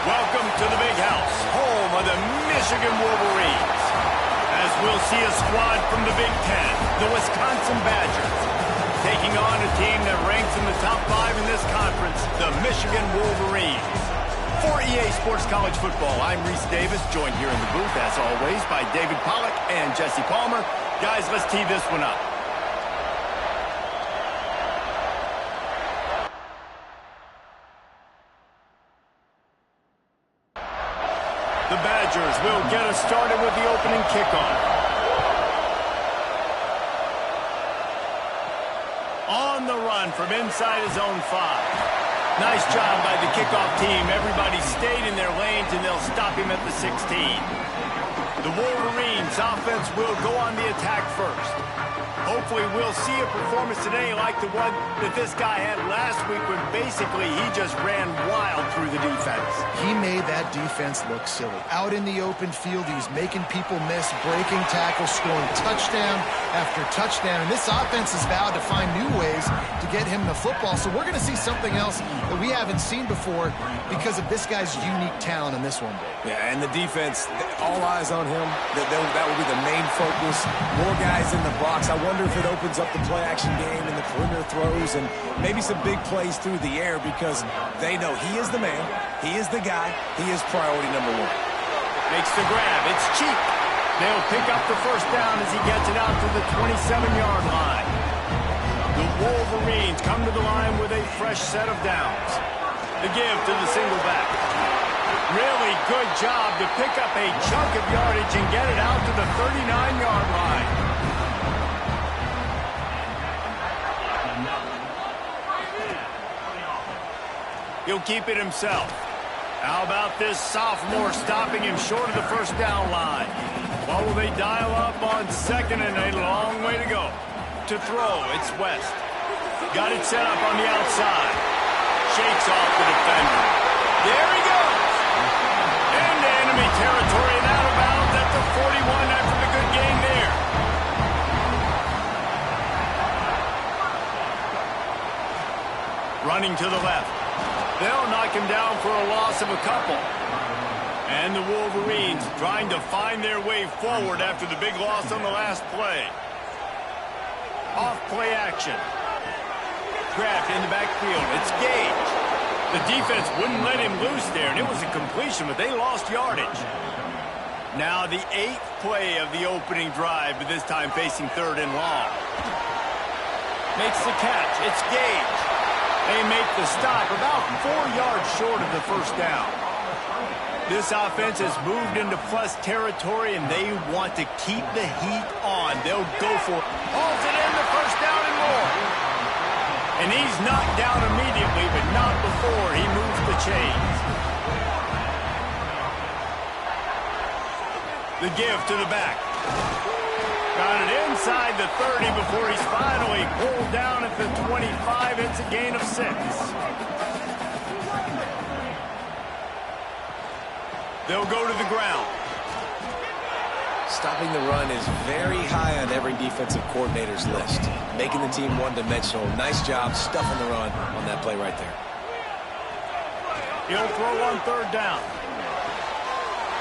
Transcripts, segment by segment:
Welcome to the Big House, home of the Michigan Wolverines. As we'll see a squad from the Big Ten, the Wisconsin Badgers, taking on a team that ranks in the top 5 in this conference, the Michigan Wolverines. For EA Sports College Football, I'm Reese Davis, joined here in the booth, as always, by David Pollack and Jesse Palmer. Guys, let's tee this one up. The Badgers will get us started with the opening kickoff. On the run from inside his own 5. Nice job by the kickoff team. Everybody stayed in their lanes, and they'll stop him at the 16. The Wolverines offense will go on the attack first. Hopefully we'll see a performance today like the one that this guy had last week when basically he just ran wild through the defense. He made that defense look silly. Out in the open field, he was making people miss, breaking tackles, scoring touchdown after touchdown. And this offense has vowed to find new ways to get him the football. So we're going to see something else that we haven't seen before because of this guy's unique talent in this one. Yeah, and the defense, all eyes on him. That will be the main focus. More guys in the box. I wonder if it opens up the play-action game and the perimeter throws and maybe some big plays through the air because they know he is the man, he is the guy, he is priority number 1. Makes the grab. It's cheap. They'll pick up the first down as he gets it out to the 27-yard line. The Wolverines come to the line with a fresh set of downs. The give to the single back. Really good job to pick up a chunk of yardage and get it out to the 39-yard line. He'll keep it himself. How about this sophomore stopping him short of the first down line? What will they dial up on second and a long way to go? To throw, it's West. Got it set up on the outside. Shakes off the defender. There he goes. Into enemy territory and out of bounds at the 41 after the good game there. Running to the left. They'll knock him down for a loss of a couple. And the Wolverines trying to find their way forward after the big loss on the last play. Off play action. Grabbed in the backfield. It's Gage. The defense wouldn't let him loose there, and it was a completion, but they lost yardage. Now the 8th play of the opening drive, but this time facing 3rd and long. Makes the catch. It's Gage. They make the stop about 4 yards short of the first down. This offense has moved into plus territory, and they want to keep the heat on. They'll go for it. Hauls it in the first down and more. And he's knocked down immediately, but not before he moves the chains. The give to the back. Got it inside the 30 before he's finally pulled down at the 25. It's a gain of 6. They'll go to the ground. Stopping the run is very high on every defensive coordinator's list. Making the team one-dimensional. Nice job stuffing the run on that play right there. He'll throw on 3rd down.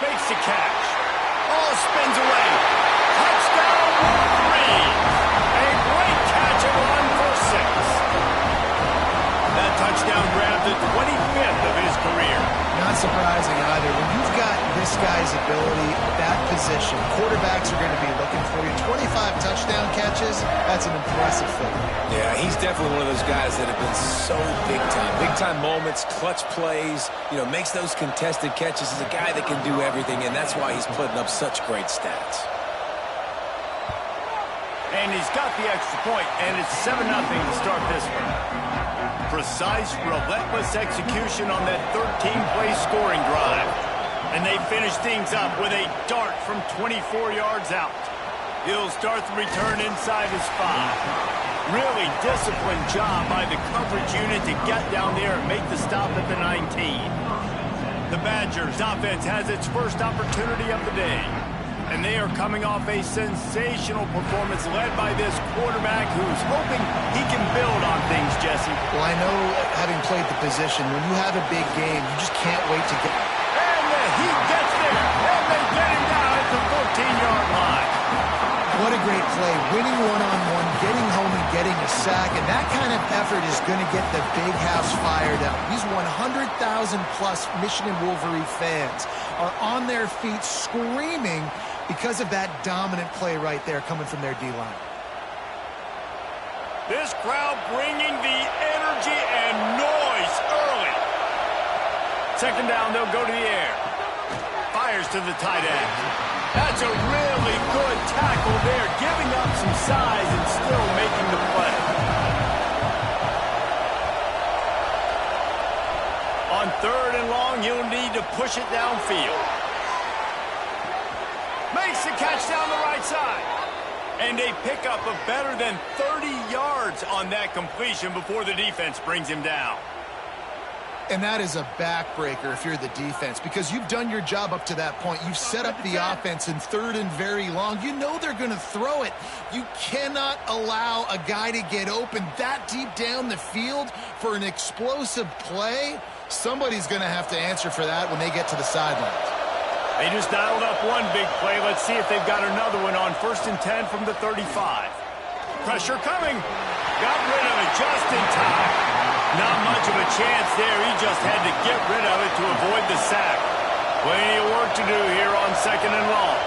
Makes the catch. Oh, spins away. Touchdown, Wolverines! A great catch and run for 6. That touchdown grabbed the 25th of his career. Not surprising either. When you've got this guy's ability at that position, quarterbacks are going to be looking for you. 25 touchdown catches, that's an impressive figure. Yeah, he's definitely one of those guys that have been so big time. Big time moments, clutch plays, makes those contested catches. He's a guy that can do everything, and that's why he's putting up such great stats. And he's got the extra point, and it's 7-0 to start this one. Precise, relentless execution on that 13-play scoring drive. And they finish things up with a dart from 24 yards out. He'll start the return inside his 5. Really disciplined job by the coverage unit to get down there and make the stop at the 19. The Badgers offense has its first opportunity of the day. And they are coming off a sensational performance led by this quarterback who's hoping he can build on things, Jesse. Well, I know, having played the position, when you have a big game, you just can't wait to get... And the Heat gets there, and they get him down at the 14-yard line. What a great play, winning one-on-one, getting home and getting a sack, and that kind of effort is going to get the big house fired up. These 100,000-plus Michigan Wolverine fans are on their feet screaming because of that dominant play right there coming from their D-line. This crowd bringing the energy and noise early. Second down, they'll go to the air. Fires to the tight end. That's a really good tackle there, giving up some size and still making the play. On third and long, he'll need to push it downfield. Makes the catch down the right side. And a pickup of better than 30 yards on that completion before the defense brings him down. And that is a backbreaker if you're the defense, because you've done your job up to that point. You've set up the offense in third and very long. You know they're going to throw it. You cannot allow a guy to get open that deep down the field for an explosive play. Somebody's going to have to answer for that when they get to the sidelines. They just dialed up one big play. Let's see if they've got another one on 1st and 10 from the 35. Pressure coming. Got rid of it just in time. Not much of a chance there. He just had to get rid of it to avoid the sack. Plenty of work to do here on 2nd and long.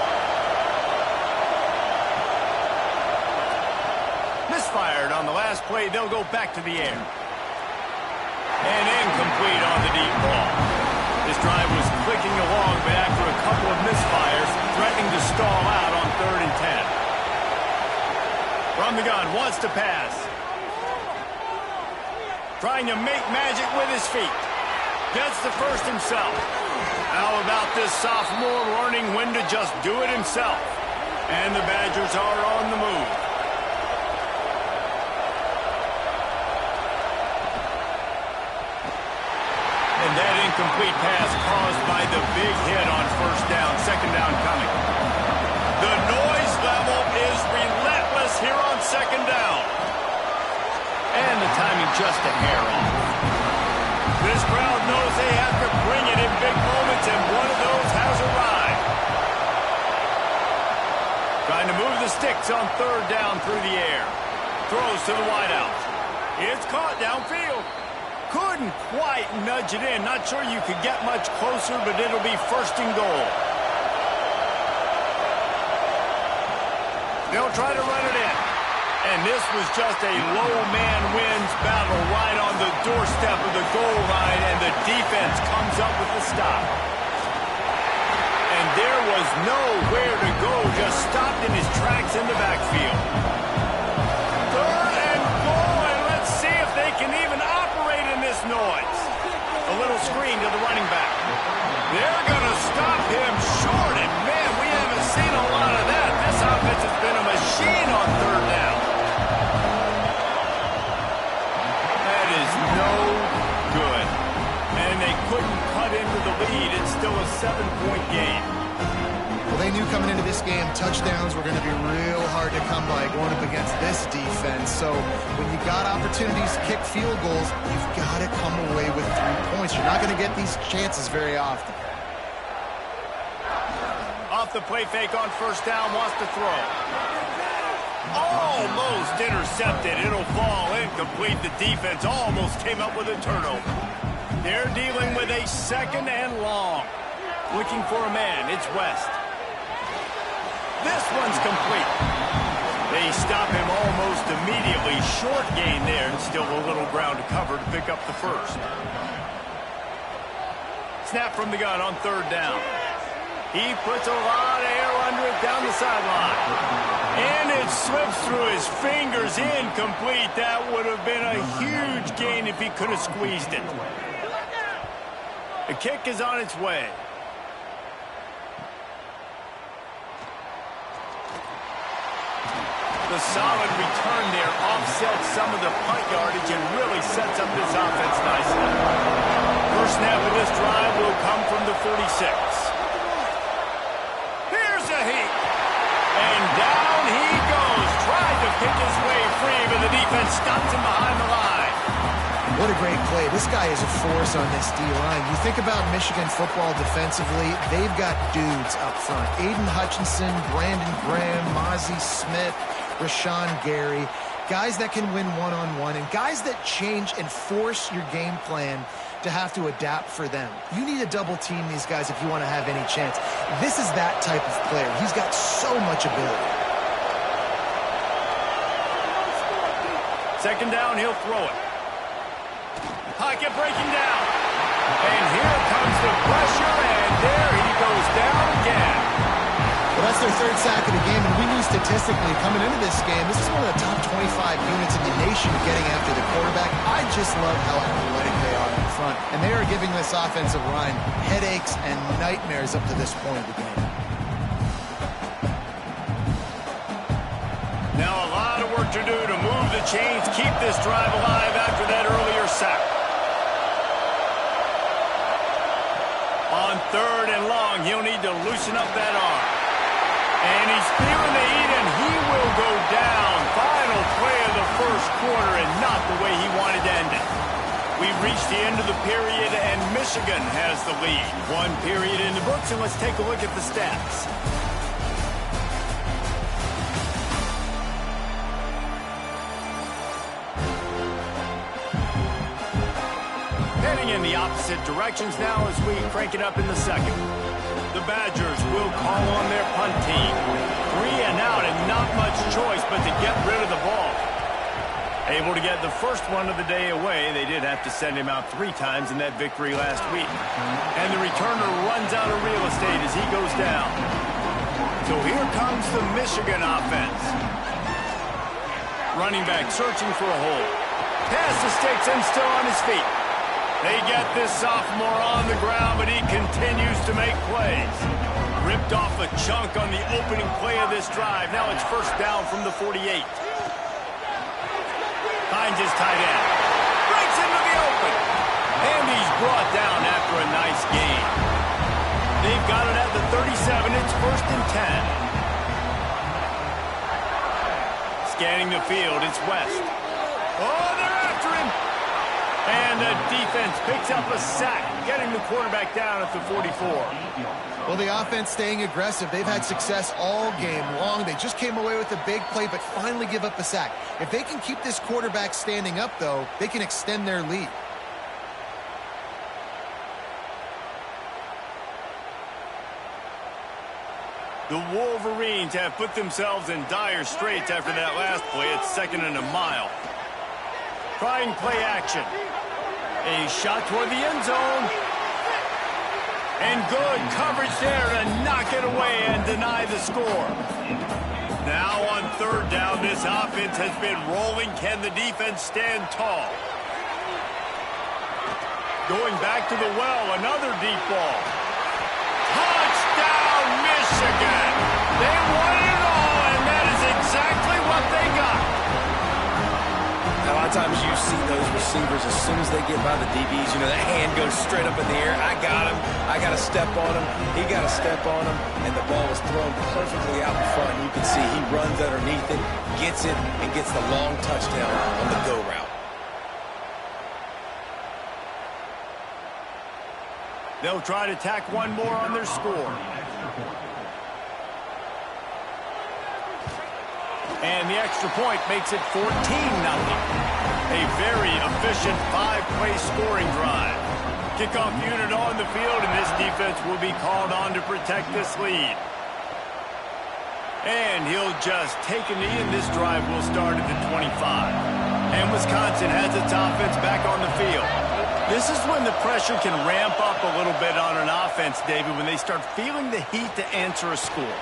Misfired on the last play. They'll go back to the air. And incomplete on the deep ball. This drive was clicking along, but after a couple of misfires, threatening to stall out on 3rd and 10. From the gun, wants to pass. Trying to make magic with his feet. Gets the first himself. How about this sophomore learning when to just do it himself? And the Badgers are on the move. And that incomplete pass caused by the big hit on 1st down. 2nd down coming. The noise level is relentless here on 2nd down. And the timing just a hair off. This crowd knows they have to bring it in big moments, and one of those has arrived. Trying to move the sticks on 3rd down through the air. Throws to the wideout. It's caught downfield. Couldn't quite nudge it in. Not sure you could get much closer, but it'll be 1st and goal. They'll try to run it in. And this was just a low man wins battle right on the doorstep of the goal line, and the defense comes up with the stop. And there was nowhere to go, just stopped in his tracks in the backfield. 3rd and goal, and let's see if they can even operate in this noise. A little screen to the running back. They're going to stop him short, and man, we haven't seen a lot of that. This offense has been a machine on 3rd down. No good. And they couldn't cut into the lead. It's still a 7-point game. Well, they knew coming into this game touchdowns were going to be real hard to come by going up against this defense. So when you got opportunities to kick field goals, you've got to come away with 3 points. You're not going to get these chances very often. Off the play fake on 1st down, wants to throw. Almost intercepted. It'll fall incomplete. The defense almost came up with a turnover. They're dealing with a 2nd and long. Looking for a man. It's West. This one's complete. They stop him almost immediately. Short gain there, and still a little ground to cover to pick up the 1st. Snap from the gun on 3rd down. He puts a lot of air under it down the sideline. And it slips through his fingers, incomplete. That would have been a huge gain if he could have squeezed it. The kick is on its way. The solid return there offsets some of the punt yardage and really sets up this offense nicely. First snap of this drive will come from the 46. Here's a heat. stops him behind the line. What a great play. This guy is a force on this D-line. You think about Michigan football defensively, they've got dudes up front. Aiden Hutchinson, Brandon Graham, Mozzie Smith, Rashawn Gary. Guys that can win one-on-one and guys that change and force your game plan to have to adapt for them. You need to double team these guys if you want to have any chance. This is that type of player. He's got so much ability. Second down, he'll throw it. Pocket breaking down. And here comes the pressure, and there he goes down again. Well, that's their third sack of the game, and we knew statistically coming into this game, this is one of the top 25 units in the nation getting after the quarterback. I just love how athletic they are in front, and they are giving this offensive line headaches and nightmares up to this point of the game. Now a lot of work to do to move the chains, keep this drive alive after that earlier sack. On third and long, he'll need to loosen up that arm. And he's feeling the heat, and he will go down. Final play of the first quarter, and not the way he wanted to end it. We've reached the end of the period, and Michigan has the lead. One period in the books, and let's take a look at the stats. Heading in the opposite directions now as we crank it up in the second. The Badgers will call on their punt team. 3 and out and not much choice but to get rid of the ball. Able to get the first one of the day away. They did have to send him out 3 times in that victory last week. And the returner runs out of real estate as he goes down. So here comes the Michigan offense. Running back searching for a hole. Pass to sticks and still on his feet. They get this sophomore on the ground, but he continues to make plays. Ripped off a chunk on the opening play of this drive. Now it's first down from the 48. Finds his tight end. Breaks into the open. And he's brought down after a nice gain. They've got it at the 37. It's first and 10. Scanning the field, it's West. Oh, they're after him. And the defense picks up a sack, getting the quarterback down at the 44. Well, the offense staying aggressive. They've had success all game long. They just came away with a big play, but finally give up a sack. If they can keep this quarterback standing up, though, they can extend their lead. The Wolverines have put themselves in dire straits after that last play. It's second and a mile. Trying play action. A shot toward the end zone. And good coverage there to knock it away and deny the score. Now on third down, this offense has been rolling. Can the defense stand tall? Going back to the well, another deep ball. Touchdown, Michigan! They won it all, and that is exactly what they got. A lot of times you see those receivers, as soon as they get by the DBs, you know, that hand goes straight up in the air. I got him. I got to step on him. He got to step on him. And the ball was thrown perfectly out in front. You can see he runs underneath it, gets it, and gets the long touchdown on the go route. They'll try to tack one more on their score. And the extra point makes it 14-0. A very efficient 5-play scoring drive. Kickoff unit on the field, and this defense will be called on to protect this lead. And he'll just take a knee, and this drive will start at the 25. And Wisconsin has its offense back on the field. This is when the pressure can ramp up a little bit on an offense, David, when they start feeling the heat to answer a score.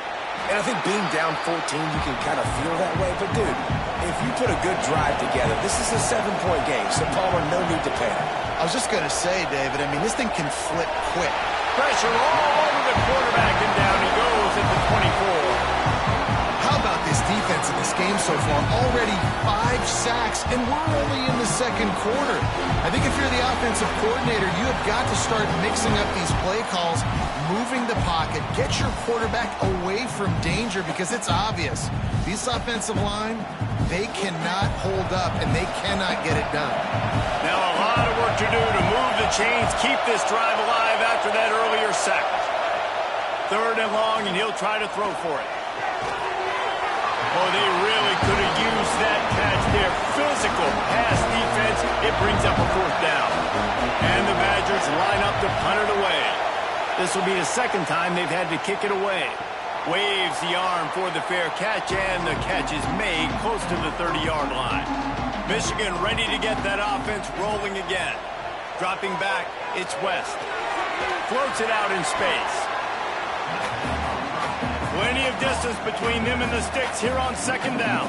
And I think being down 14, you can kind of feel that way. But, dude, if you put a good drive together, this is a 7-point game, so Palmer, no need to panic. I was just going to say, David, I mean, this thing can flip quick. Pressure all over the quarterback, and down he goes at the 24. How about this defense in the this game so far. Already 5 sacks, and we're only in the second quarter. I think if you're the offensive coordinator, you have got to start mixing up these play calls, moving the pocket, get your quarterback away from danger, because it's obvious. This offensive line, they cannot hold up, and they cannot get it done. Now a lot of work to do to move the chains, keep this drive alive after that earlier sack. 3rd and long, and he'll try to throw for it. Oh, they really could have used that catch there. Physical pass defense. It brings up a 4th down. And the Badgers line up to punt it away. This will be the 2nd time they've had to kick it away. Waves the arm for the fair catch, and the catch is made close to the 30-yard line. Michigan ready to get that offense rolling again. Dropping back, it's West. Floats it out in space. Plenty of distance between them and the sticks here on 2nd down.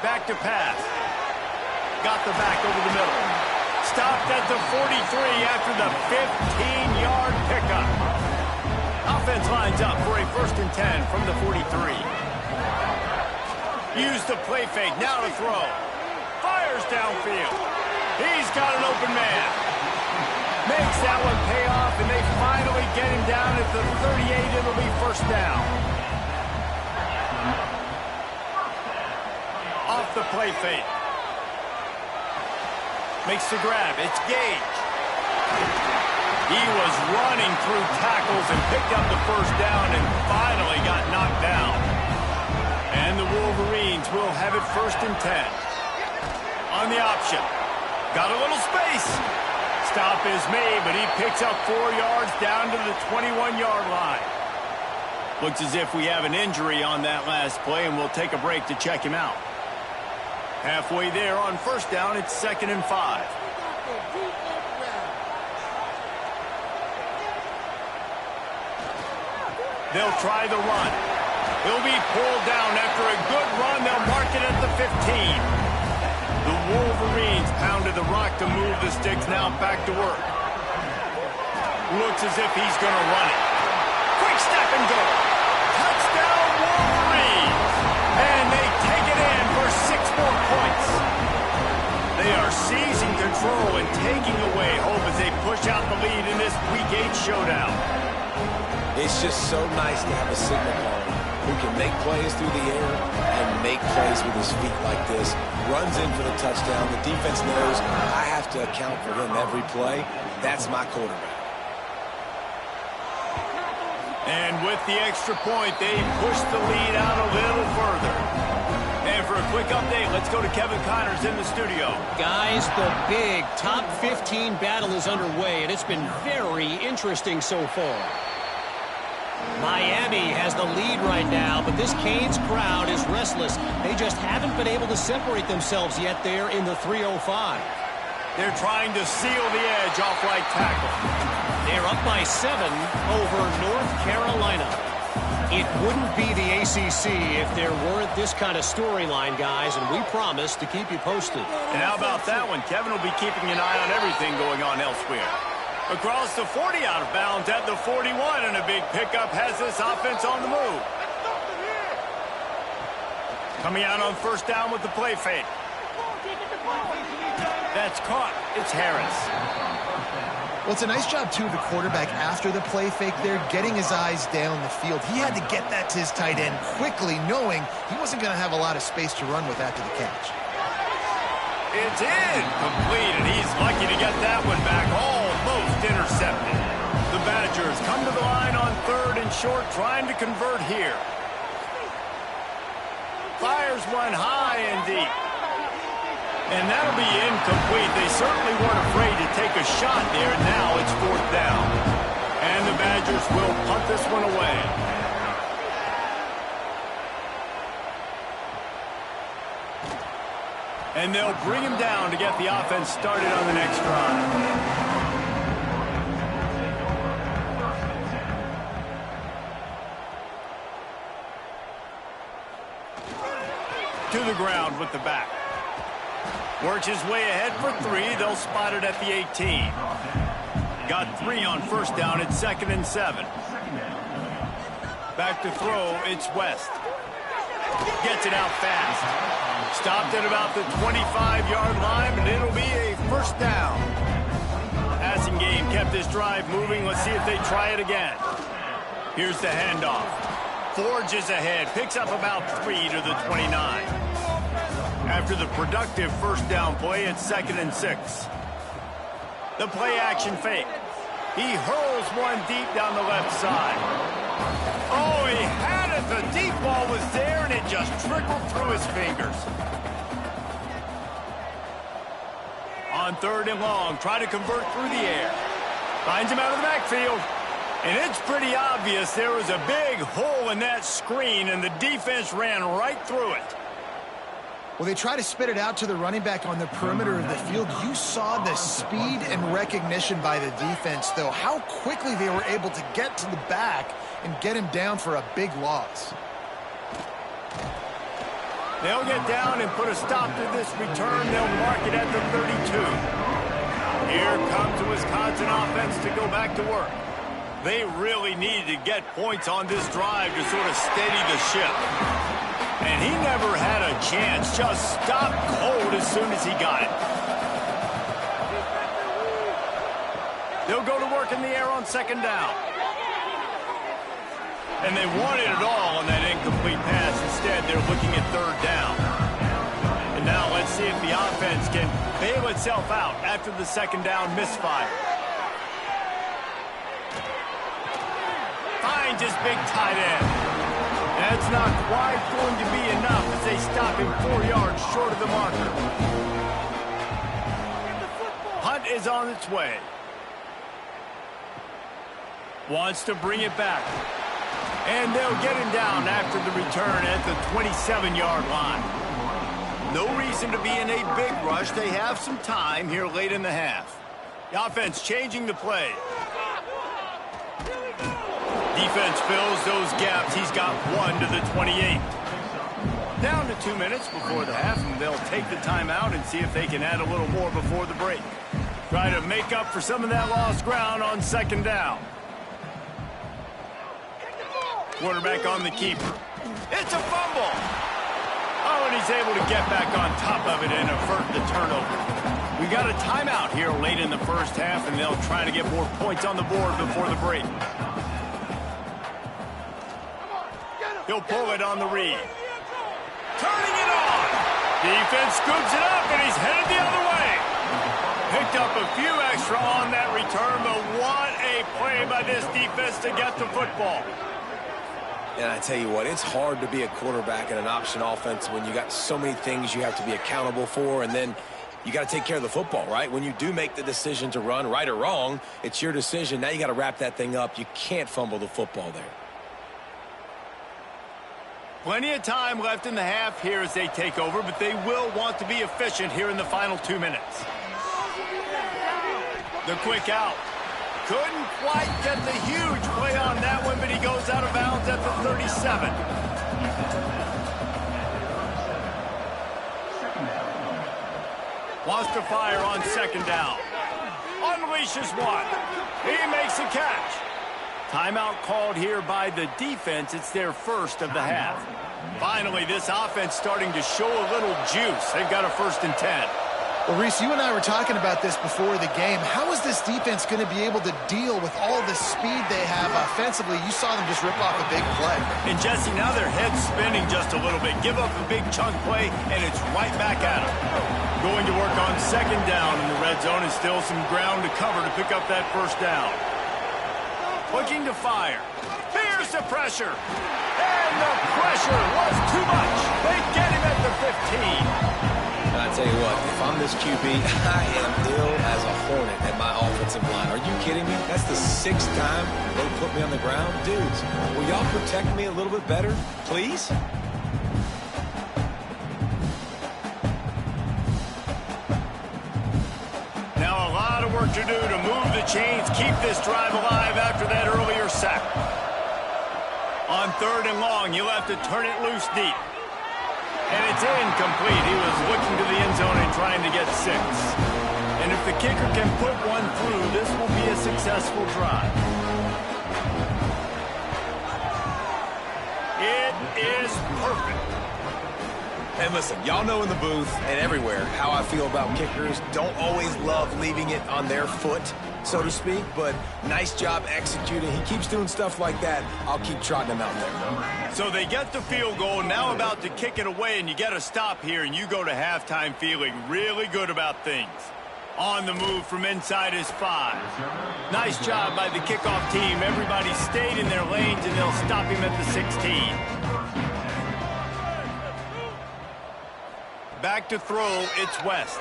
Back to pass. Got the back over the middle. Stopped at the 43 after the 15-yard pickup. Offense lines up for a 1st and 10 from the 43. Use the play fake, now to throw. Fires downfield. He's got an open man. Makes that one pay off, and they finally get him down at the 38. It'll be 1st down. Off the play fake. Makes the grab. It's Gage. He was running through tackles and picked up the 1st down and finally got knocked down. And the Wolverines will have it 1st and 10. On the option. Got a little space. Stop is made, but he picks up 4 yards down to the 21-yard line. Looks as if we have an injury on that last play, and we'll take a break to check him out. Halfway there on 1st down, it's 2nd and 5. They'll try the run. He'll be pulled down after a good run. They'll mark it at the 15. The Wolverines pounded the rock to move the sticks. Now back to work. Looks as if he's going to run it. Quick step and go. Touchdown Wolverines. And they take it in for 6 more points. They are seizing control and taking away hope as they push out the lead in this Week 8 showdown. It's just so nice to have a signal caller who can make plays through the air and make plays with his feet like this. Runs in for the touchdown. The defense knows I have to account for him every play. That's my quarterback. And with the extra point, they push the lead out a little further. And for a quick update, let's go to Kevin Connors in the studio. Guys, the big top 15 battle is underway, and it's been very interesting so far. Miami has the lead right now, but this Canes crowd is restless. They just haven't been able to separate themselves yet there in the 305. They're trying to seal the edge off right tackle. They're up by 7 over North Carolina. It wouldn't be the ACC if there weren't this kind of storyline, guys, and we promise to keep you posted. And how about that one? Kevin will be keeping an eye on everything going on elsewhere. Across the 40, out of bounds at the 41, and a big pickup has this offense on the move. Coming out on 1st down with the play fake. That's caught. It's Harris. Well, it's a nice job, too, of the quarterback after the play fake there, getting his eyes down the field. He had to get that to his tight end quickly, knowing he wasn't going to have a lot of space to run with after the catch. It's incomplete, and he's lucky to get that one back. Almost intercepted. The Badgers come to the line on 3rd and short, trying to convert here. Fires one high and deep. And that'll be incomplete. They certainly weren't afraid to take a shot there, and now it's 4th down. And the Badgers will punt this one away. And they'll bring him down to get the offense started on the next drive. To the ground with the back. Works his way ahead for 3. They'll spot it at the 18. Got 3 on 1st down at 2nd and 7. Back to throw, it's West. Gets it out fast. Stopped at about the 25-yard line, but it'll be a first down. Passing game kept this drive moving. Let's see if they try it again. Here's the handoff. Forges ahead, picks up about 3 to the 29. After the productive first down play, it's 2nd and 6. The play action fake. He hurls one deep down the left side. Oh, he had it. The deep ball was there, and it just trickled through his fingers. On 3rd and long, try to convert through the air. Finds him out of the backfield. And it's pretty obvious there was a big hole in that screen, and the defense ran right through it. Well, they try to spit it out to the running back on the perimeter of the field. You saw the speed and recognition by the defense, though, how quickly they were able to get to the back and get him down for a big loss. They'll get down and put a stop to this return. They'll mark it at the 32. Here comes the Wisconsin offense to go back to work. They really needed to get points on this drive to sort of steady the ship. And he never had a chance, just stopped cold as soon as he got it. They'll go to work in the air on 2nd down. And they wanted it all on that incomplete pass. Instead, they're looking at 3rd down. And now let's see if the offense can bail itself out after the 2nd down misfire. Finds his big tight end. That's not quite going to be enough as they stop him 4 yards short of the marker. Hunt is on its way. Wants to bring it back. And they'll get him down after the return at the 27-yard line. No reason to be in a big rush. They have some time here late in the half. The offense changing the play. Defense fills those gaps. He's got 1 to the 28. Down to 2 minutes before the half, and they'll take the timeout and see if they can add a little more before the break. Try to make up for some of that lost ground on 2nd down. Quarterback on the keeper. It's a fumble. Oh, and he's able to get back on top of it and avert the turnover. We got a timeout here late in the first half, and they'll try to get more points on the board before the break. He'll pull it on the read. Turning it on. Defense scoops it up, and he's headed the other way. Picked up a few extra on that return, but what a play by this defense to get the football. And I tell you what, it's hard to be a quarterback in an option offense when you got so many things you have to be accountable for, and then you got to take care of the football, right? When you do make the decision to run, right or wrong, it's your decision. Now you got to wrap that thing up. You can't fumble the football there. Plenty of time left in the half here as they take over, but they will want to be efficient here in the final 2 minutes. The quick out. Couldn't quite get the huge play on that one, but he goes out of bounds at the 37. Wants to fire on 2nd down. Unleashes one. He makes a catch. Timeout called here by the defense. It's their first of the half. Finally, this offense starting to show a little juice. They've got a 1st and 10. Well, Reese, you and I were talking about this before the game. How is this defense going to be able to deal with all the speed they have offensively? You saw them just rip off a big play. And, Jesse, now their head's spinning just a little bit. Give up a big chunk play, and it's right back at them. Going to work on 2nd down in the red zone, and still some ground to cover to pick up that 1st down. Looking to fire. Here's the pressure. And the pressure was too much. They get him at the 15. And I tell you what, if I'm this QB, I am ill as a hornet at my offensive line. Are you kidding me? That's the 6th time they put me on the ground. Dudes, will y'all protect me a little bit better, please? Now a lot of work to do to move the chains, keep this drive alive after that earlier sack. On 3rd and long, you'll have to turn it loose deep. And it's incomplete. He was looking to the end zone and trying to get 6. And if the kicker can put one through, this will be a successful drive. It is perfect. And listen, y'all know in the booth and everywhere how I feel about kickers. Don't always love leaving it on their foot, so to speak, but nice job executing. He keeps doing stuff like that. I'll keep trotting him out there. So they get the field goal, now about to kick it away, and you get a stop here, and you go to halftime feeling really good about things. On the move from inside his 5. Nice job by the kickoff team. Everybody stayed in their lanes, and they'll stop him at the 16. Back to throw, it's West.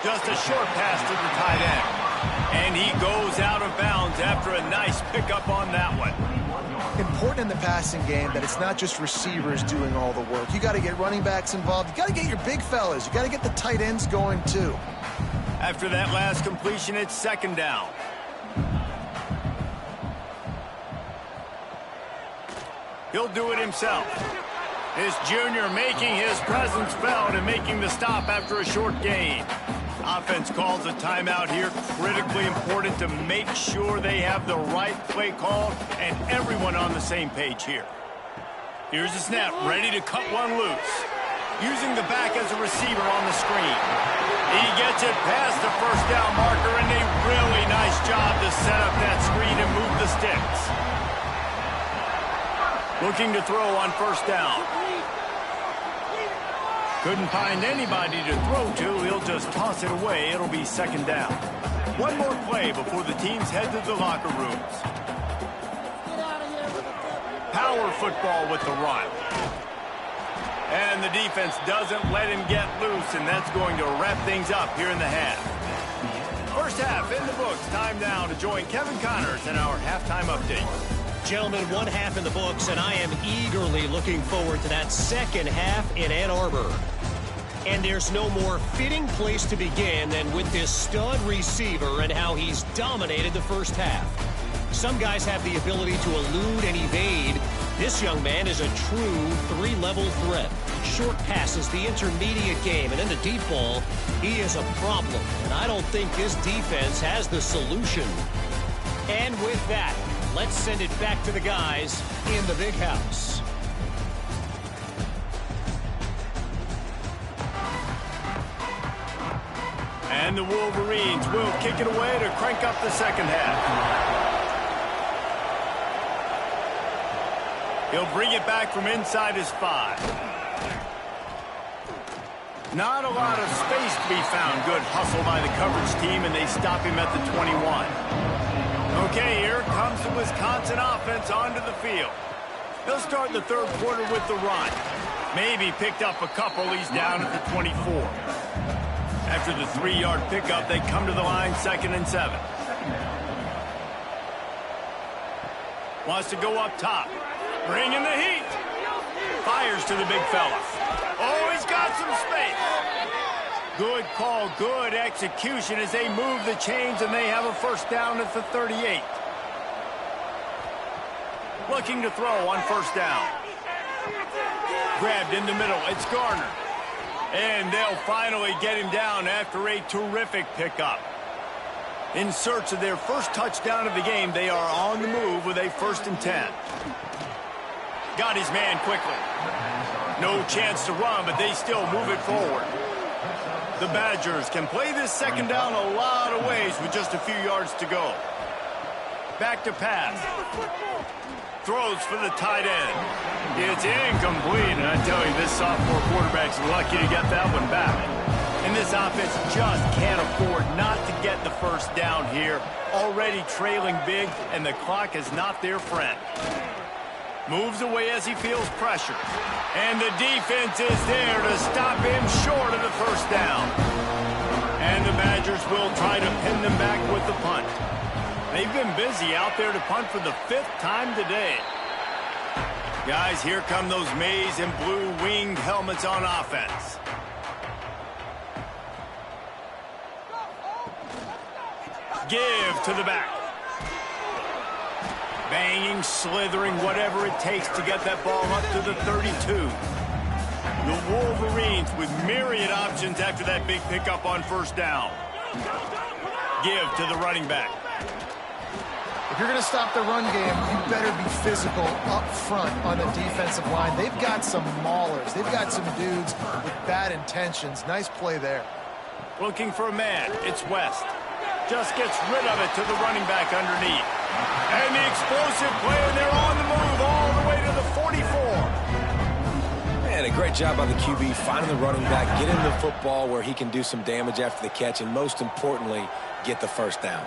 Just a short pass to the tight end. And he goes out of bounds after a nice pickup on that one. Important in the passing game that it's not just receivers doing all the work. You got to get running backs involved. You got to get your big fellas. You got to get the tight ends going too. After that last completion, it's second down. He'll do it himself. This junior making his presence felt and making the stop after a short gain. Offense calls a timeout here. Critically important to make sure they have the right play called and everyone on the same page here. Here's the snap, ready to cut one loose. Using the back as a receiver on the screen. He gets it past the first down marker, and a really nice job to set up that screen and move the sticks. Looking to throw on first down. Couldn't find anybody to throw to. He'll just toss it away. It'll be second down. One more play before the teams head to the locker rooms. Power football with the run. And the defense doesn't let him get loose, and that's going to wrap things up here in the half. First half in the books. Time now to join Kevin Connors in our halftime update. Gentlemen, one half in the books, and I am eagerly looking forward to that second half in Ann Arbor. And there's no more fitting place to begin than with this stud receiver and how he's dominated the first half. Some guys have the ability to elude and evade. This young man is a true three-level threat. Short passes, the intermediate game, and in the deep ball, he is a problem. And I don't think this defense has the solution. And with that, let's send it back to the guys in the big house. And the Wolverines will kick it away to crank up the second half. He'll bring it back from inside his 5. Not a lot of space to be found. Good hustle by the coverage team, and they stop him at the 21. Okay, here comes the Wisconsin offense onto the field. They'll start the third quarter with the run. Maybe picked up a couple. He's down at the 24. After the 3-yard pickup, they come to the line, 2nd and 7. Wants to go up top. Bringing the heat. Fires to the big fella. Oh, he's got some space. Good call, good execution as they move the chains, and they have a first down at the 38. Looking to throw on first down. Grabbed in the middle. It's Garner. And they'll finally get him down after a terrific pickup. In search of their first touchdown of the game, they are on the move with a 1st and 10. Got his man quickly. No chance to run, but they still move it forward. The Badgers can play this second down a lot of ways with just a few yards to go. Back to pass. Throws for the tight end. It's incomplete, and I tell you, this sophomore quarterback's lucky to get that one back. And this offense just can't afford not to get the first down here. Already trailing big, and the clock is not their friend. Moves away as he feels pressure. And the defense is there to stop him short of the first down. And the Badgers will try to pin them back with the punt. They've been busy out there to punt for the 5th time today. Guys, here come those maize and blue winged helmets on offense. Give to the back. Banging, slithering, whatever it takes to get that ball up to the 32. The Wolverines with myriad options after that big pickup on first down. Give to the running back. If you're going to stop the run game, you better be physical up front on the defensive line. They've got some maulers. They've got some dudes with bad intentions. Nice play there. Looking for a man. It's West. Just gets rid of it to the running back underneath. And the explosive play, and they're on the move all the way to the 44. Man, a great job by the QB finding the running back, getting the football where he can do some damage after the catch, and most importantly, get the first down.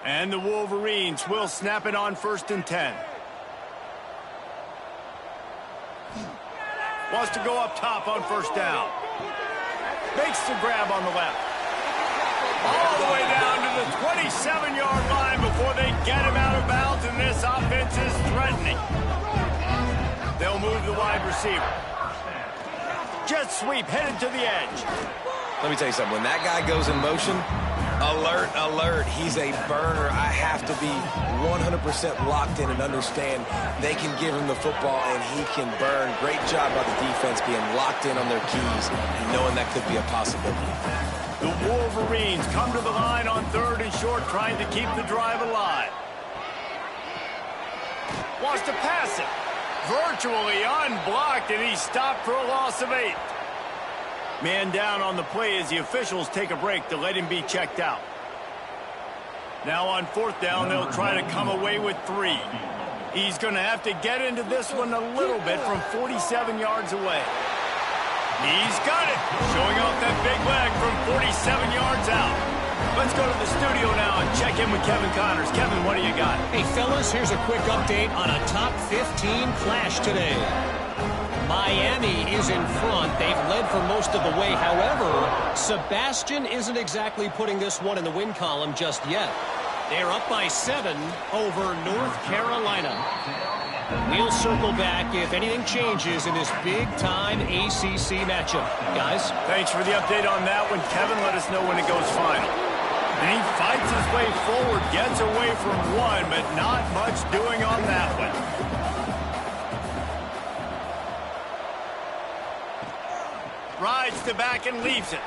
And the Wolverines will snap it on 1st and 10. Wants to go up top on 1st down. Makes the grab on the left. All the way down to the 27-yard line before they get him out of bounds, and this offense is threatening. They'll move the wide receiver. Jet sweep headed to the edge. Let me tell you something. When that guy goes in motion, alert, alert. He's a burner. I have to be 100% locked in and understand they can give him the football and he can burn. Great job by the defense being locked in on their keys and knowing that could be a possibility. The Wolverines come to the line on 3rd and short, trying to keep the drive alive. Wants to pass it. Virtually unblocked, and he's stopped for a loss of 8. Man down on the play as the officials take a break to let him be checked out. Now on 4th down, they'll try to come away with 3. He's going to have to get into this one a little bit from 47 yards away. He's got it, showing off that big leg from 47 yards out. Let's go to the studio now and check in with Kevin Connors. Kevin, what do you got? Hey, fellas, here's a quick update on a top 15 clash today. Miami is in front. They've led for most of the way. However, Sebastian isn't exactly putting this one in the win column just yet. They're up by 7 over North Carolina. We'll circle back if anything changes in this big-time ACC matchup. Guys? Thanks for the update on that one. Kevin, let us know when it goes final. And he fights his way forward, gets away from one, but not much doing on that one. Rides to back and leaves it.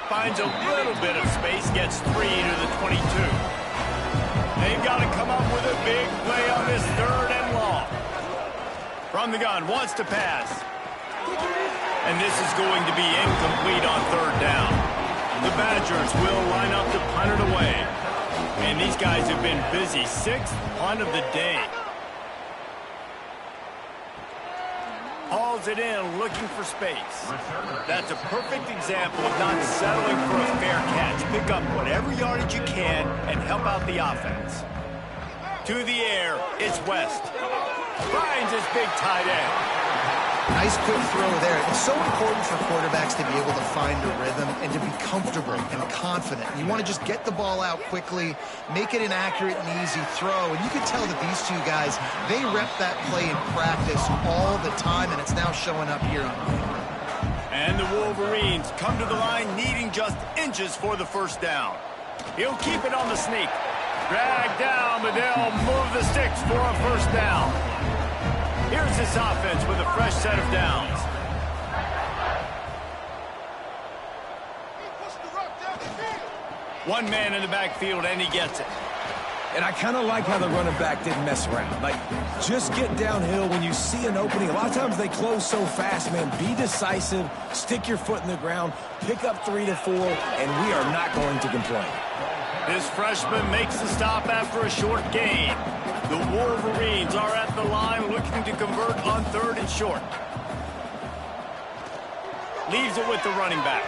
Finds a little bit of space, gets 3 to the 22. They've got to come up with a big play on this 3rd and long. From the gun, wants to pass. And this is going to be incomplete on 3rd down. The Badgers will line up to punt it away. And these guys have been busy. 6th punt of the day. Hauls it in, looking for space. That's a perfect example of not settling for a fair catch. Pick up whatever yardage you can and help out the offense. To the air, it's West. Finds his big tight end. Nice quick throw there. It's so important for quarterbacks to be able to find a rhythm and to be comfortable and confident. You want to just get the ball out quickly, make it an accurate and easy throw. And you can tell that these two guys, they rep that play in practice all the time, and it's now showing up here on paper. And the Wolverines come to the line needing just inches for the 1st down. He'll keep it on the sneak. Dragged down, but they'll move the sticks for a 1st down. Here's this offense with a fresh set of downs. One man in the backfield, and he gets it. And I kind of like how the running back didn't mess around. Like, just get downhill when you see an opening. A lot of times they close so fast, man. Be decisive, stick your foot in the ground, pick up 3 to 4, and we are not going to complain. This freshman makes the stop after a short gain. The Wolverines are at the line looking to convert on 3rd and short. Leaves it with the running back.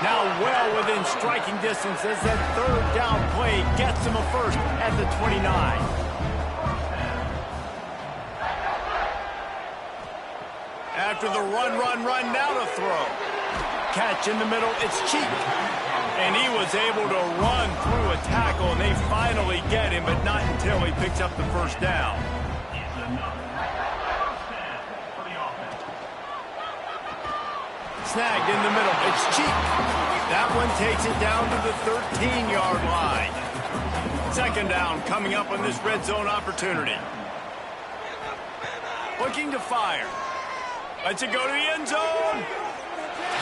Now well within striking distance as that 3rd down play gets him a 1st at the 29. After the run, now to throw. Catch in the middle, it's Cheek. And he was able to run through a tackle, and they finally get him, but not until he picks up the 1st down. snagged in the middle. It's cheap. That one takes it down to the 13-yard line. Second down coming up on this red zone opportunity. Looking to fire. Lets it go to the end zone.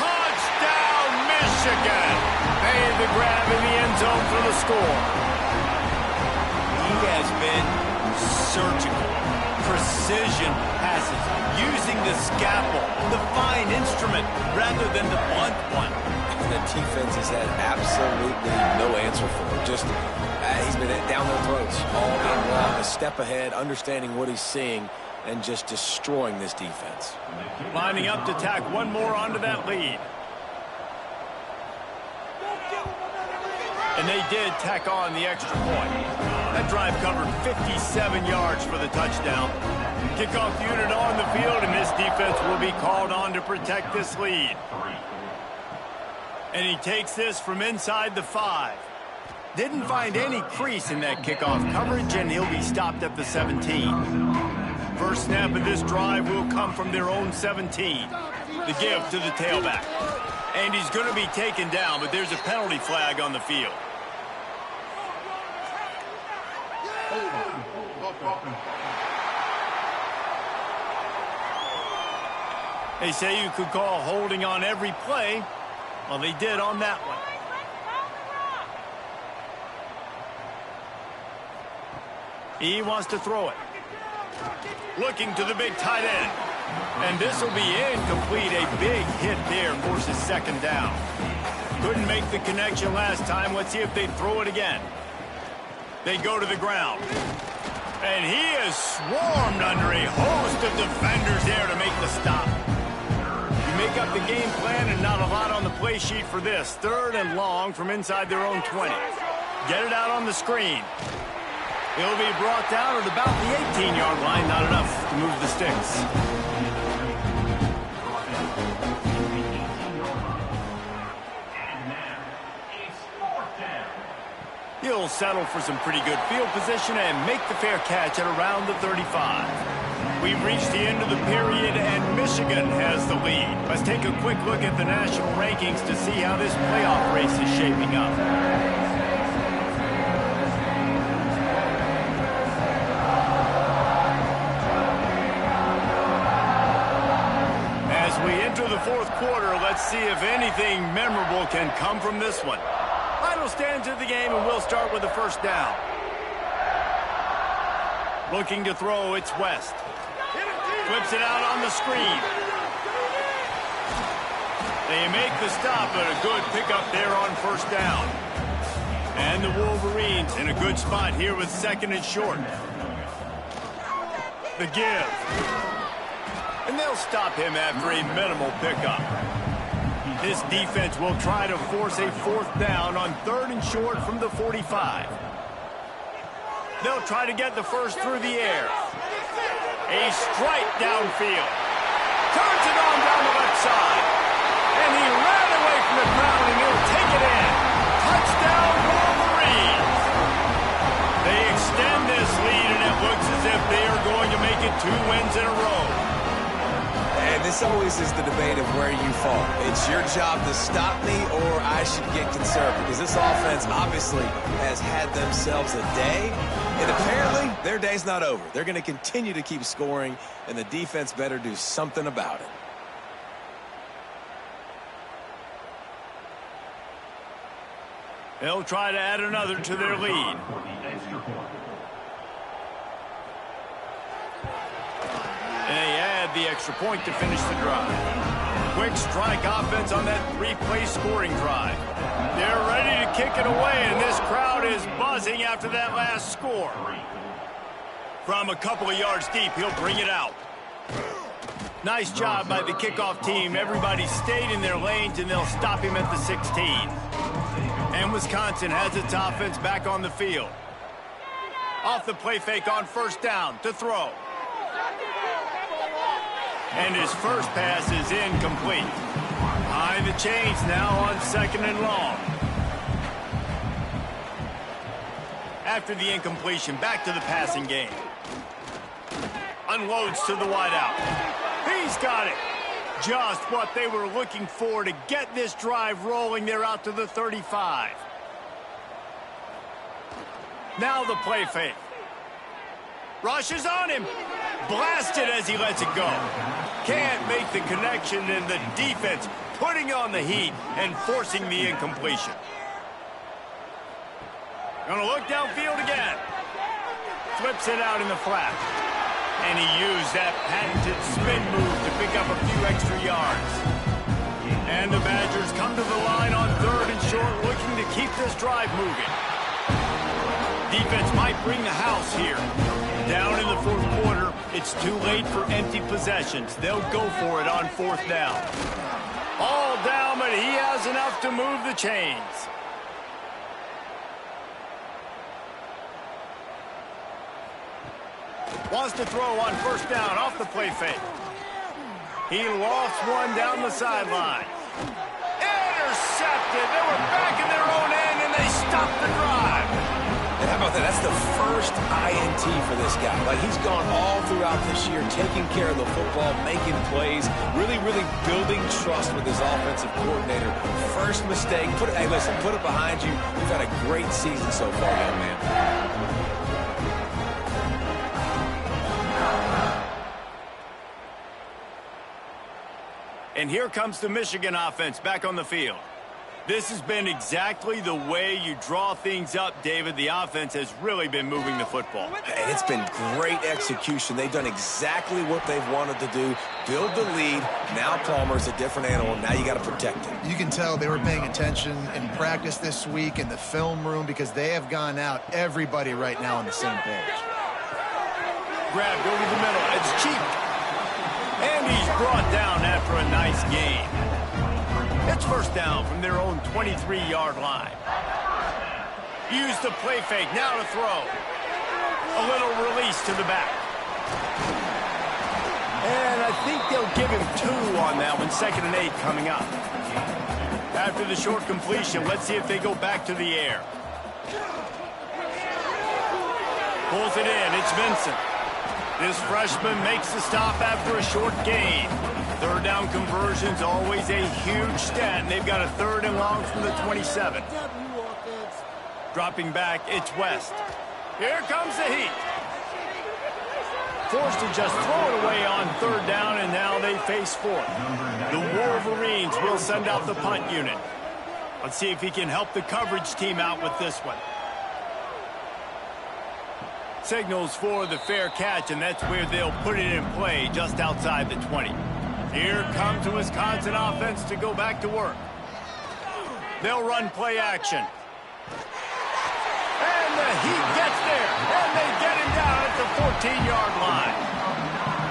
Touchdown, Michigan. Made the grab in the end zone for the score. He has been surgical. Precision passes. Using the scalpel, the fine instrument, rather than the blunt one. The defense has had absolutely no answer for him. Just, he's been down their throats all game long, a step ahead, understanding what he's seeing, and just destroying this defense. Lining up to tack one more onto that lead. And they did tack on the extra point. That drive covered 57 yards for the touchdown. Kickoff unit on the field, and this defense will be called on to protect this lead. And he takes this from inside the 5. Didn't find any crease in that kickoff coverage, and he'll be stopped at the 17. First snap of this drive will come from their own 17. The give to the tailback. And he's going to be taken down, but there's a penalty flag on the field. They say you could call holding on every play. Well, they did on that one. He wants to throw it. Looking to the big tight end. And this will be incomplete. A big hit there forces second down. Couldn't make the connection last time. Let's see if they throw it again. They go to the ground. And he is swarmed under a host of defenders there to make the stop. You make up the game plan and not a lot on the play sheet for this. Third and long from inside their own 20. Get it out on the screen. He'll be brought down at about the 18-yard line. Not enough to move the sticks. He'll settle for some pretty good field position and make the fair catch at around the 35. We've reached the end of the period, and Michigan has the lead. Let's take a quick look at the national rankings to see how this playoff race is shaping up. As we enter the fourth quarter, let's see if anything memorable can come from this one. Final stands of the game, and we'll start with the first down. Looking to throw, it's West. Flips it out on the screen. They make the stop, but a good pickup there on first down. And the Wolverines in a good spot here with second and short. The give. And they'll stop him after a minimal pickup. This defense will try to force a fourth down on third and short from the 45. They'll try to get the first through the air. A strike downfield. Turns it on down the left side. And he ran away from the crowd, and he'll take it in. Touchdown, Wolverines. They extend this lead, and it looks as if they are going to make it 2 wins in a row. And this always is the debate of where you fall. It's your job to stop me, or I should get concerned, because this offense obviously has had themselves a day, and apparently their day's not over. They're going to continue to keep scoring, and the defense better do something about it. They'll try to add another to their lead. And they add the extra point to finish the drive. Quick strike offense on that 3-play scoring drive. They're ready to kick it away, and this crowd is buzzing after that last score. From a couple of yards deep, he'll bring it out. Nice job by the kickoff team. Everybody stayed in their lanes, and they'll stop him at the 16. And Wisconsin has its offense back on the field. Off the play fake on first down to throw. And his first pass is incomplete. Behind the chains now on second and long. After the incompletion, back to the passing game. Unloads to the wideout. He's got it. Just what they were looking for to get this drive rolling there out to the 35. Now the play fake. Rushes on him. Blasted as he lets it go. Can't make the connection, and the defense putting on the heat and forcing the incompletion. Gonna look downfield again. Flips it out in the flat. And he used that patented spin move to pick up a few extra yards. And the Badgers come to the line on 3rd and short, looking to keep this drive moving. Defense might bring the house here. Down in the 4th quarter, it's too late for empty possessions. They'll go for it on 4th down. All down, but he has enough to move the chains. Wants to throw on 1st down off the play fake. He lofts one down the sideline. Intercepted. They were back in their own end, and they stopped the drive. And how about that? That's the first INT for this guy. Like, he's gone all throughout this year, taking care of the football, making plays, really building trust with his offensive coordinator. First mistake. Hey, listen, put it behind you. You've had a great season so far, young man. And here comes the Michigan offense back on the field. This has been exactly the way you draw things up, David. The offense has really been moving the football. And it's been great execution. They've done exactly what they've wanted to do. Build the lead. Now Palmer's a different animal. Now you got to protect him. You can tell they were paying attention in practice this week in the film room because they have gone out, everybody right now on the same page. Grab, go to the middle. It's cheap. And he's brought down after a nice game. It's 1st down from their own 23-yard line. Use the play fake, now to throw. A little release to the back. And I think they'll give him 2 on that one, 2nd and 8 coming up. After the short completion, let's see if they go back to the air. Pulls it in, it's Vincent. This freshman makes the stop after a short gain. 3rd down conversion's always a huge stat, and they've got a 3rd and long from the 27. Dropping back, it's West. Here comes the heat. Forced to just throw it away on 3rd down, and now they face 4th. The Wolverines will send out the punt unit. Let's see if he can help the coverage team out with this one. Signals for the fair catch, and that's where they'll put it in play, just outside the 20. Here comes the Wisconsin offense to go back to work. They'll run play action. And the Heat gets there, and they get him down at the 14-yard line.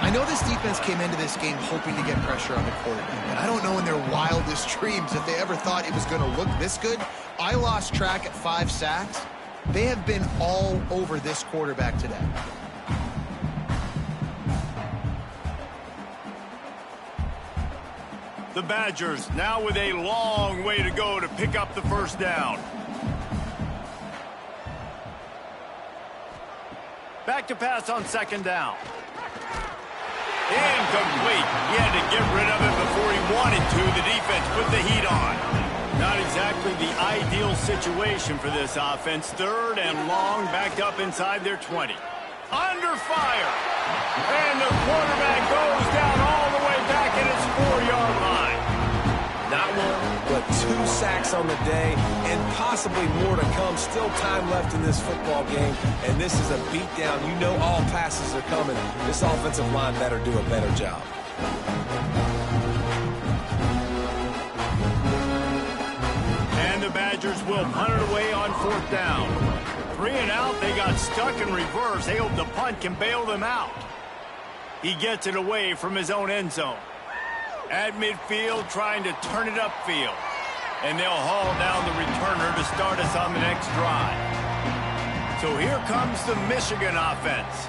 I know this defense came into this game hoping to get pressure on the quarterback, but I don't know in their wildest dreams if they ever thought it was going to look this good. I lost track at 5 sacks. They have been all over this quarterback today. The Badgers now with a long way to go to pick up the 1st down. Back to pass on 2nd down. Incomplete. He had to get rid of it before he wanted to. The defense put the heat on. Not exactly the ideal situation for this offense. 3rd and long, backed up inside their 20. Under fire. And the quarterback goes down all the way back at his 4-yard line. Not 1, but 2 sacks on the day, and possibly more to come. Still time left in this football game, and this is a beatdown. You know all passes are coming. This offensive line better do a better job. And the Badgers will punt it away on 4th down. 3 and out, they got stuck in reverse. They hope the punt can bail them out. He gets it away from his own end zone. At midfield, trying to turn it upfield. And they'll haul down the returner to start us on the next drive. So here comes the Michigan offense.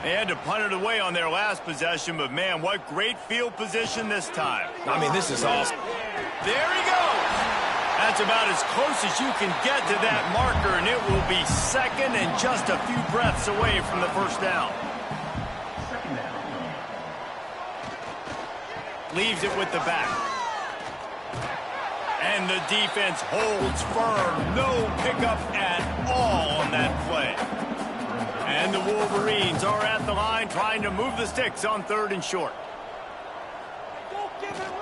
They had to punt it away on their last possession, but man, what great field position this time. I mean, this is awesome. There he goes. That's about as close as you can get to that marker, and it will be 2nd and just a few breaths away from the 1st down. leaves it with the back. And the defense holds firm. No pickup at all on that play. And the Wolverines are at the line trying to move the sticks on 3rd and short.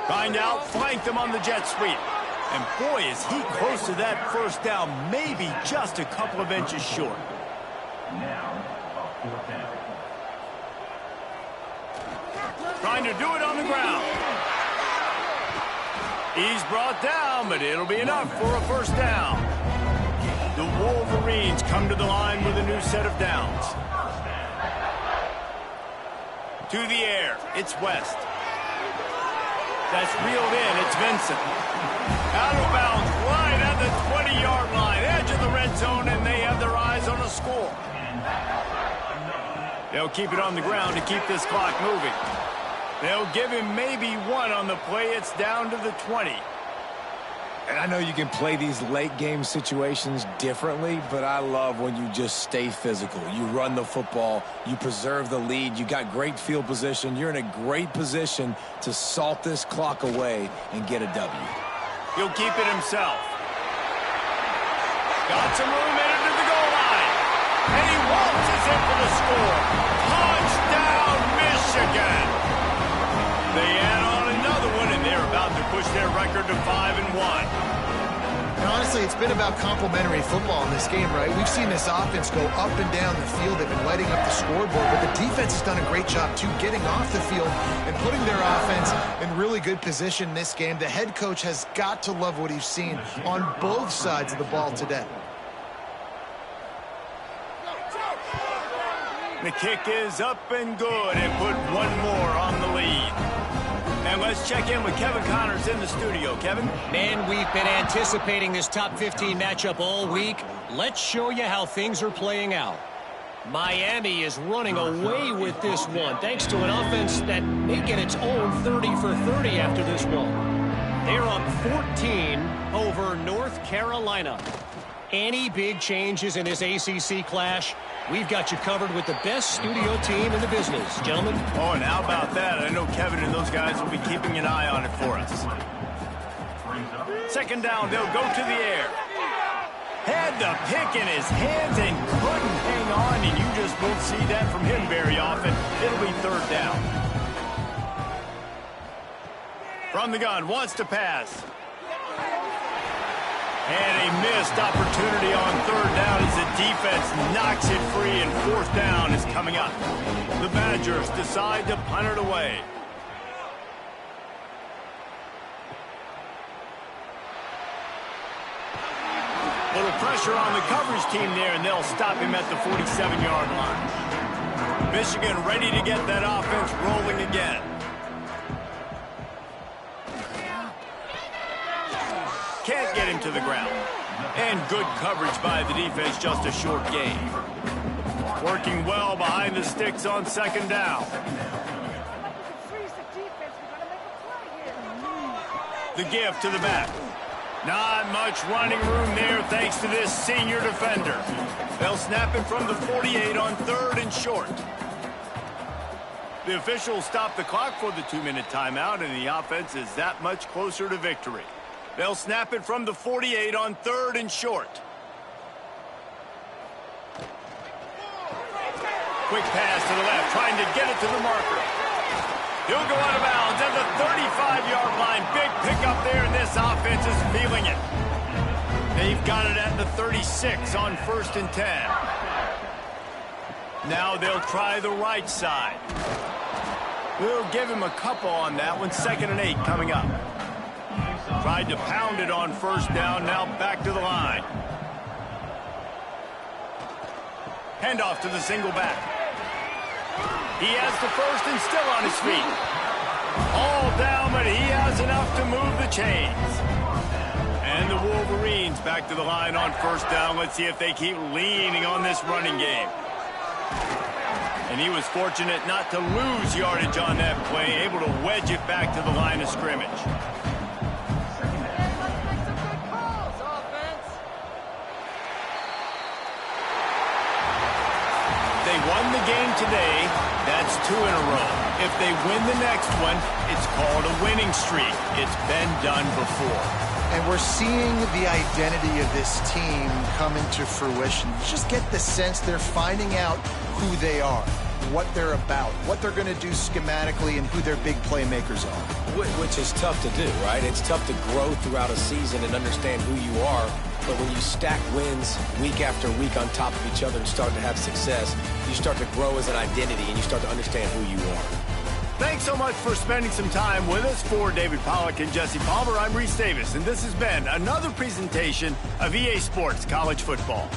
Trying to outflank them on the jet sweep. And boy, is he close to that first down, maybe just a couple of inches short. Trying to do it on the ground. He's brought down, but it'll be enough for a first down. The Wolverines come to the line with a new set of downs. To the air, it's West. That's reeled in, it's Vincent. Out of bounds, right at the 20-yard line, edge of the red zone, and they have their eyes on a score. They'll keep it on the ground to keep this clock moving. They'll give him maybe one on the play. It's down to the 20. And I know you can play these late game situations differently, but I love when you just stay physical. You run the football, you preserve the lead, you got great field position. You're in a great position to salt this clock away and get a W. He'll keep it himself. Got some room in it to the goal line. And he waltzes in for the score. Touchdown, Michigan. They add on another one, and they're about to push their record to 5-1. And honestly, it's been about complementary football in this game, right? We've seen this offense go up and down the field. They've been lighting up the scoreboard, but the defense has done a great job, too, getting off the field and putting their offense in really good position in this game. The head coach has got to love what he's seen on both sides of the ball today. The kick is up and good, and put one more on the lead. And let's check in with Kevin Connors in the studio. Kevin? Man, we've been anticipating this top 15 matchup all week. Let's show you how things are playing out. Miami is running away with this one, thanks to an offense that may get its own 30 for 30 after this one. They're up 14 over North Carolina. Any big changes in this ACC clash? We've got you covered with the best studio team in the business, gentlemen. Oh, and how about that? I know Kevin and those guys will be keeping an eye on it for us. 2nd down, they'll go to the air. Had the pick in his hands and couldn't hang on, and you just won't see that from him very often. It'll be 3rd down. From the gun, wants to pass. And a missed opportunity on 3rd down as the defense knocks it free, and 4th down is coming up. The Badgers decide to punt it away. Little pressure on the coverage team there, and they'll stop him at the 47-yard line. Michigan ready to get that offense rolling again. Can't get him to the ground. And good coverage by the defense, just a short gain. Working well behind the sticks on 2nd down. The give to the back. Not much running room there thanks to this senior defender. They'll snap it from the 48 on 3rd and short. The officials stop the clock for the 2-minute timeout, and the offense is that much closer to victory. They'll snap it from the 48 on 3rd and short. Quick pass to the left, trying to get it to the marker. He'll go out of bounds at the 35-yard line. Big pickup there, and this offense is feeling it. They've got it at the 36 on 1st and 10. Now they'll try the right side. We'll give him a couple on that one. 2nd and 8 coming up. Tried to pound it on 1st down, now back to the line. Handoff to the single back. He has the 1st and still on his feet. All down, but he has enough to move the chains. And the Wolverines back to the line on 1st down. Let's see if they keep leaning on this running game. And he was fortunate not to lose yardage on that play, able to wedge it back to the line of scrimmage. They won the game today. That's 2 in a row. If they win the next one, it's called a winning streak. It's been done before. And we're seeing the identity of this team come into fruition. You just get the sense they're finding out who they are, what they're about, what they're going to do schematically, and who their big playmakers are. Which is tough to do, right? It's tough to grow throughout a season and understand who you are. But when you stack wins week after week on top of each other and start to have success, you start to grow as an identity and you start to understand who you are. Thanks so much for spending some time with us. For David Pollack and Jesse Palmer, I'm Reese Davis, and this has been another presentation of EA Sports College Football.